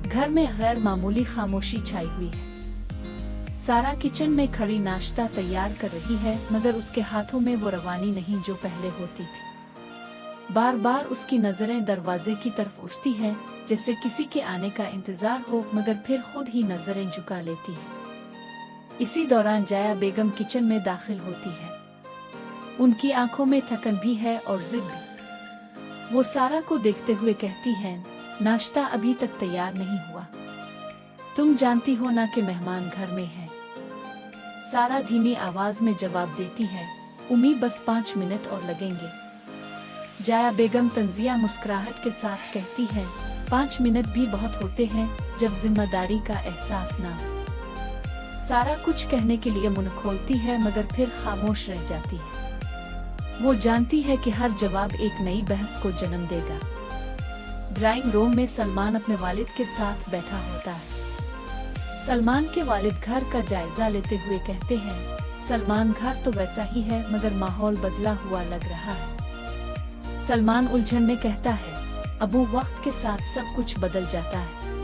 घर में गैर मामूली खामोशी छाई हुई है। सारा किचन में खड़ी नाश्ता तैयार कर रही है, मगर उसके हाथों में वो रवानी नहीं जो पहले होती थी। बार बार उसकी नजरें दरवाजे की तरफ उठती हैं, जैसे किसी के आने का इंतजार हो, मगर फिर खुद ही नजरें झुका लेती है। इसी दौरान जाया बेगम किचन में दाखिल होती है। उनकी आंखों में थकन भी है और जिद भी। वो सारा को देखते हुए कहती है, नाश्ता अभी तक तैयार नहीं हुआ। तुम जानती हो ना कि मेहमान घर में हैं। सारा धीमी आवाज में जवाब देती है, उम्मीद बस 5 मिनट और लगेंगे। जाया बेगम तंजिया मुस्कुराहट के साथ कहती है, 5 मिनट भी बहुत होते हैं जब जिम्मेदारी का एहसास ना हो। सारा कुछ कहने के लिए मुंह खोलती है, मगर फिर खामोश रह जाती है। वो जानती है कि हर जवाब एक नई बहस को जन्म देगा। ड्राइंग रूम में सलमान अपने वालिद के साथ बैठा होता है। सलमान के वालिद घर का जायजा लेते हुए कहते हैं, सलमान घर तो वैसा ही है, मगर माहौल बदला हुआ लग रहा है। सलमान उलझन में कहता है, अबू वक्त के साथ सब कुछ बदल जाता है।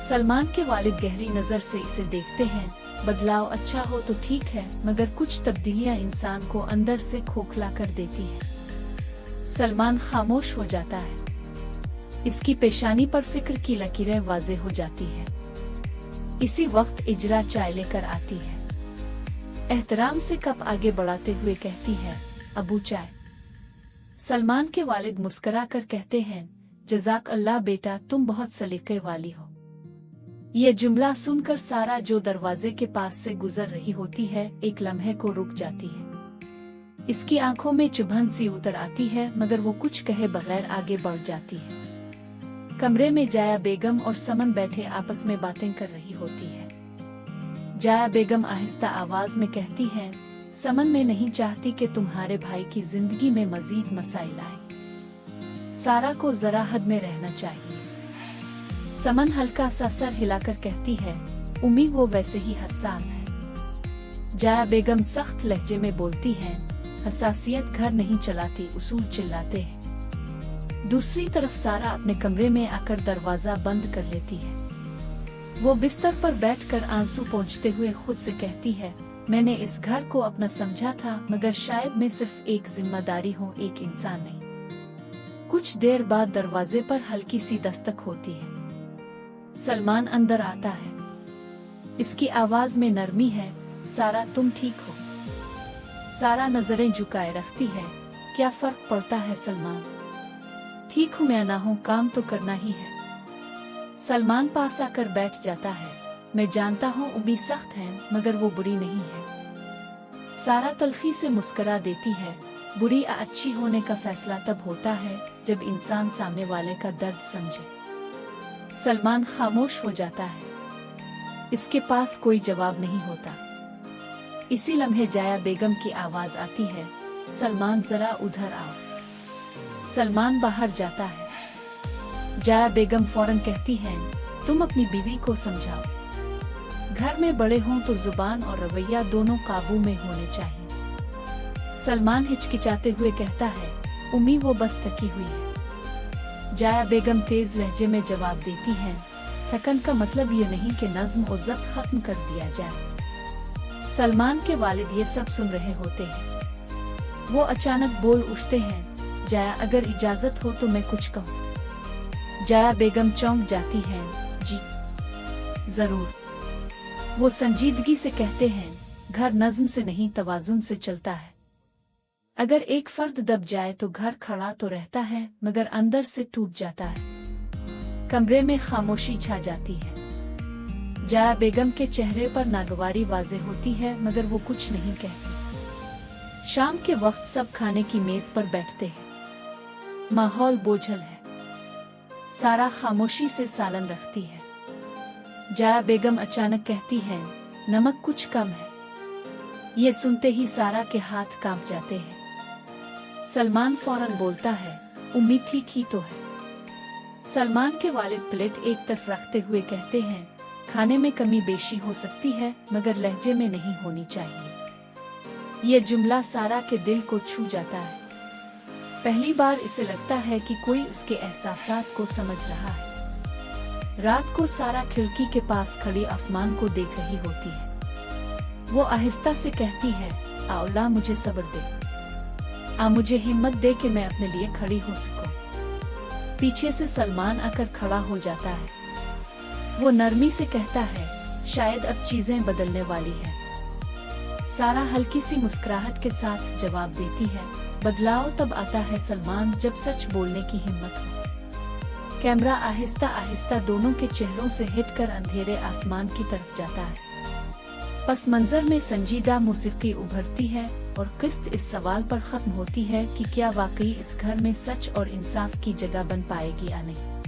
सलमान के वालिद गहरी नजर से इसे देखते हैं। बदलाव अच्छा हो तो ठीक है, मगर कुछ तब्दीलियां इंसान को अंदर से खोखला कर देती है। सलमान खामोश हो जाता है। इसकी पेशानी पर फिक्र की लकीरें वाज़ेह हो जाती है। इसी वक्त इजरा चाय लेकर आती है। एहतराम से कप आगे बढ़ाते हुए कहती है, अबू चाय। सलमान के वालिद मुस्कुरा कर कहते हैं, जज़ाक अल्लाह बेटा, तुम बहुत सलीके वाली हो। ये जुमला सुनकर सारा जो दरवाजे के पास से गुजर रही होती है, एक लम्हे को रुक जाती है। इसकी आंखों में चुभन सी उतर आती है, मगर वो कुछ कहे बगैर आगे बढ़ जाती है। कमरे में जाया बेगम और समन बैठे आपस में बातें कर रही होती है। जाया बेगम आहिस्ता आवाज में कहती है, समन मैं नहीं चाहती कि तुम्हारे भाई की जिंदगी में मजीद मसाइल आए। सारा को जरा हद में रहना चाहिए। समन हल्का सा सर हिलाकर कहती है, उम्मीद वो वैसे ही हसास है। जाया बेगम सख्त लहजे में बोलती है, हसासियत घर नहीं चलाती, उसूल चिल्लाते हैं। दूसरी तरफ सारा अपने कमरे में आकर दरवाजा बंद कर लेती है। वो बिस्तर पर बैठकर आंसू पोंछते हुए खुद से कहती है, मैंने इस घर को अपना समझा था, मगर शायद मैं सिर्फ एक जिम्मेदारी हूँ, एक इंसान नहीं। कुछ देर बाद दरवाजे पर हल्की सी दस्तक होती है। सलमान अंदर आता है। इसकी आवाज में नरमी है, सारा तुम ठीक हो? सारा नजरें झुकाए रखती है, क्या फर्क पड़ता है सलमान? ठीक हूँ मैं ना हूँ, काम तो करना ही है। सलमान पास आकर बैठ जाता है। मैं जानता हूँ उम्मीद सख्त है, मगर वो बुरी नहीं है। सारा तल्खी से मुस्कुरा देती है, बुरी या अच्छी होने का फैसला तब होता है जब इंसान सामने वाले का दर्द समझे। सलमान खामोश हो जाता है। इसके पास कोई जवाब नहीं होता। इसी लम्हे जाया बेगम की आवाज आती है, सलमान जरा उधर आओ। सलमान बाहर जाता है। जाया बेगम फौरन कहती है, तुम अपनी बीवी को समझाओ। घर में बड़े हों तो जुबान और रवैया दोनों काबू में होने चाहिए। सलमान हिचकिचाते हुए कहता है, उम्मीद वो बस थकी हुई है। जाया बेगम तेज लहजे में जवाब देती है, थकन का मतलब ये नहीं कि नज्म और ज़ब्त खत्म कर दिया जाए। सलमान के वालिद ये सब सुन रहे होते हैं। वो अचानक बोल उठते हैं, जाया अगर इजाजत हो तो मैं कुछ कहूँ। जाया बेगम चौंक जाती है, जी जरूर। वो संजीदगी से कहते हैं, घर नज्म से नहीं तवाजुन से चलता है। अगर एक फर्द दब जाए तो घर खड़ा तो रहता है, मगर अंदर से टूट जाता है। कमरे में खामोशी छा जाती है। जाया बेगम के चेहरे पर नागवारी वाज़ेह होती है, मगर वो कुछ नहीं कहती। शाम के वक्त सब खाने की मेज पर बैठते हैं। माहौल बोझल है। सारा खामोशी से सालन रखती है। जाया बेगम अचानक कहती है, नमक कुछ कम है। ये सुनते ही सारा के हाथ कांप जाते हैं। सलमान फौरन बोलता है, उम्मीद ठीक ही तो है। सलमान के वालिद प्लेट एक तरफ रखते हुए कहते हैं, खाने में कमी बेशी हो सकती है, मगर लहजे में नहीं होनी चाहिए। ये जुमला सारा के दिल को छू जाता है। पहली बार इसे लगता है कि कोई उसके एहसासात को समझ रहा है। रात को सारा खिड़की के पास खड़ी आसमान को देख रही होती है। वो आहिस्ता से कहती है, अल्लाह मुझे सब्र दे, मुझे हिम्मत दे कि मैं अपने लिए खड़ी हो सकूं। पीछे से सलमान आकर खड़ा हो जाता है। वो नरमी से कहता है, शायद अब चीजें बदलने वाली है। सारा हल्की सी मुस्कुराहट के साथ जवाब देती है, बदलाव तब आता है सलमान जब सच बोलने की हिम्मत हो। कैमरा आहिस्ता आहिस्ता दोनों के चेहरों से हिटकर अंधेरे आसमान की तरफ जाता है। पस मंजर में संजीदा मौसीकी उभरती है और किस्त इस सवाल पर खत्म होती है कि क्या वाकई इस घर में सच और इंसाफ की जगह बन पाएगी या नहीं।